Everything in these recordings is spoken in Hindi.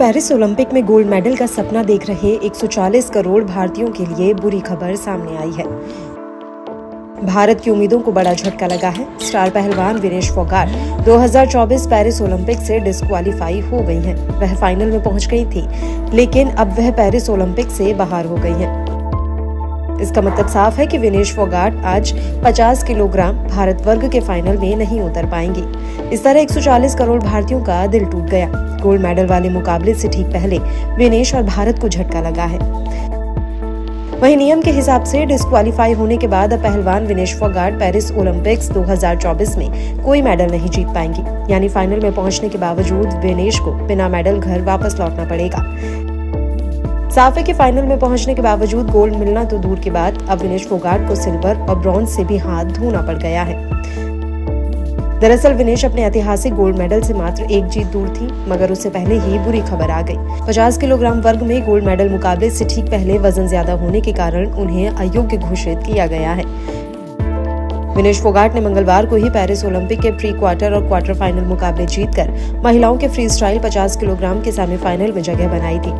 पेरिस ओलंपिक में गोल्ड मेडल का सपना देख रहे 140 करोड़ भारतीयों के लिए बुरी खबर सामने आई है। भारत की उम्मीदों को बड़ा झटका लगा है। स्टार पहलवान विनेश फोगाट 2024 पेरिस ओलंपिक से डिस्क्वालीफाई हो गई हैं। वह फाइनल में पहुंच गई थी, लेकिन अब वह पेरिस ओलंपिक से बाहर हो गई हैं। इसका मतलब साफ है कि विनेश फोगाट आज 50 किलोग्राम भारत वर्ग के फाइनल में नहीं उतर पाएंगी। इस तरह 140 करोड़ भारतीयों का दिल टूट गया। गोल्ड मेडल वाले मुकाबले से ठीक पहले विनेश और भारत को झटका लगा है। वहीं नियम के हिसाब से डिस्क्वालीफाई होने के बाद अब पहलवान विनेश फोगाट पेरिस ओलंपिक्स 2024 में कोई मेडल नहीं जीत पाएंगी। यानी फाइनल में पहुंचने के बावजूद विनेश को बिना मेडल घर वापस लौटना पड़ेगा। साफ है कि फाइनल में पहुंचने के बावजूद गोल्ड मिलना तो दूर की बात, अब विनेश फोगाट को सिल्वर और ब्रॉन्ज से भी हाथ धोना पड़ गया है। दरअसल विनेश अपने ऐतिहासिक गोल्ड मेडल से मात्र एक जीत दूर थी, मगर उससे पहले ही बुरी खबर आ गई। 50 किलोग्राम वर्ग में गोल्ड मेडल मुकाबले से ठीक पहले वजन ज्यादा होने के कारण उन्हें अयोग्य घोषित किया गया है। विनेश फोगाट ने मंगलवार को ही पेरिस ओलंपिक के प्री क्वार्टर और क्वार्टर फाइनल मुकाबले जीतकर महिलाओं के फ्री स्टाइल 50 किलोग्राम के सेमीफाइनल में जगह बनाई थी।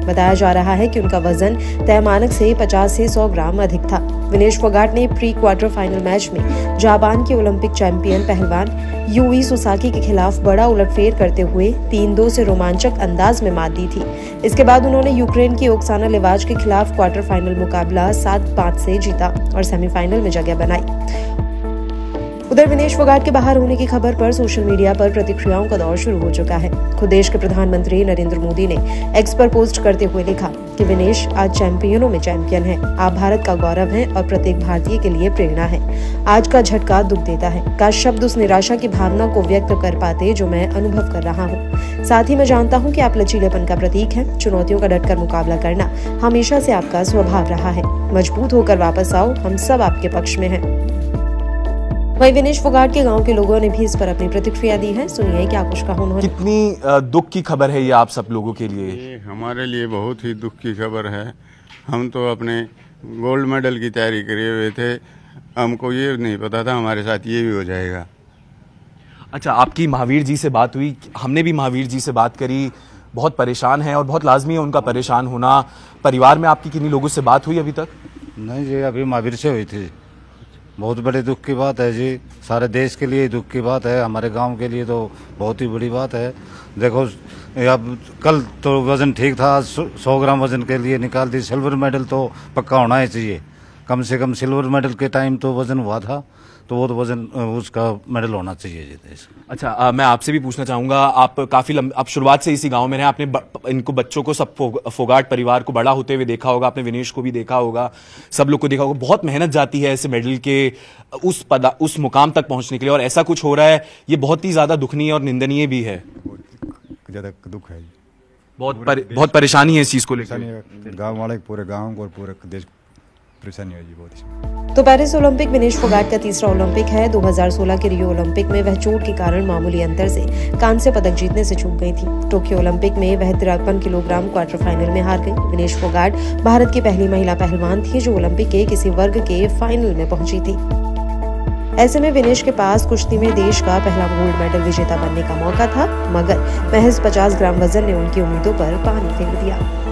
बताया जा रहा है कि उनका वजन तय मानक से 50 से 100 ग्राम अधिक था। विनेश फोगाट ने प्री क्वार्टर फाइनल मैच में जापान के ओलंपिक चैंपियन पहलवान यूई सुसाकी के खिलाफ बड़ा उलटफेर करते हुए 3-2 से रोमांचक अंदाज में मात दी थी। इसके बाद उन्होंने यूक्रेन की ओक्साना लेवाज के खिलाफ क्वार्टर फाइनल मुकाबला 7-5 से जीता और सेमीफाइनल में जगह बनाई। उधर विनेश फोगाट के बाहर होने की खबर पर सोशल मीडिया पर प्रतिक्रियाओं का दौर शुरू हो चुका है। खुद देश के प्रधानमंत्री नरेंद्र मोदी ने एक्स पर पोस्ट करते हुए लिखा कि विनेश आज चैंपियनों में चैंपियन हैं। आप भारत का गौरव हैं और प्रत्येक भारतीय के लिए प्रेरणा है। आज का झटका दुख देता है। काश शब्द उस निराशा की भावना को व्यक्त कर पाते जो मैं अनुभव कर रहा हूँ। साथ ही मैं जानता हूँ कि आप लचीलेपन का प्रतीक हैं। चुनौतियों का डटकर मुकाबला करना हमेशा से आपका स्वभाव रहा है। मजबूत होकर वापस आओ, हम सब आपके पक्ष में हैं। वहीं विनेश फोगाट के गांव के लोगों ने भी इस पर अपनी प्रतिक्रिया दी है। सुनिए क्या कुछ कहा उन्होंने। कितनी दुख की खबर है ये आप सब लोगों के लिए? ये हमारे लिए बहुत ही दुख की खबर है। हम तो अपने गोल्ड मेडल की तैयारी करे हुए थे, हमको ये नहीं पता था हमारे साथ ये भी हो जाएगा। अच्छा, आपकी महावीर जी से बात हुई? हमने भी महावीर जी से बात करी। बहुत परेशान है और बहुत लाजमी है उनका परेशान होना। परिवार में आपकी किन्हीं लोगों से बात हुई अभी तक? नहीं जी, अभी महावीर से हुई थी। बहुत बड़े दुख की बात है जी, सारे देश के लिए दुख की बात है, हमारे गांव के लिए तो बहुत ही बड़ी बात है। देखो अब कल तो वजन ठीक था, 100 ग्राम वजन के लिए निकाल दी। सिल्वर मेडल तो पक्का होना ही चाहिए। कम से कम सिल्वर मेडल के टाइम तो वजन हुआ था, तो वो तो वजन उसका मेडल होना चाहिए जी देश। अच्छा, मैं आपसे भी पूछना चाहूंगा, आप काफी आप शुरुआत से इसी गांव में रहे, आपने इनको बच्चों को सब फोगाट परिवार को बड़ा होते हुए देखा होगा, आपने विनेश को भी देखा होगा, सब लोग को देखा होगा। बहुत मेहनत जाती है ऐसे मेडल के उस मुकाम तक पहुंचने के लिए, और ऐसा कुछ हो रहा है, ये बहुत ही ज्यादा दुखनीय और निंदनीय भी है। ज्यादा दुख है, बहुत परेशानी है इस चीज को लेकर। गाँव वाले पूरे गाँव को और पूरे देश परेशानी है जी बहुत। तो पेरिस ओलंपिक विनेश फोगाट का तीसरा ओलंपिक है। 2016 के रियो ओलंपिक में वह चोट के कारण मामूली अंतर से कांस्य पदक जीतने से चूक गई थी। टोक्यो ओलंपिक में वह 53 किलोग्राम क्वार्टर फाइनल में हार गई। विनेश फोगाट भारत की पहली महिला पहलवान थी जो ओलंपिक के किसी वर्ग के फाइनल में पहुंची थी। ऐसे में विनेश के पास कुश्ती में देश का पहला गोल्ड मेडल विजेता बनने का मौका था, मगर महज 50 ग्राम वजन ने उनकी उम्मीदों पर पानी फेर दिया।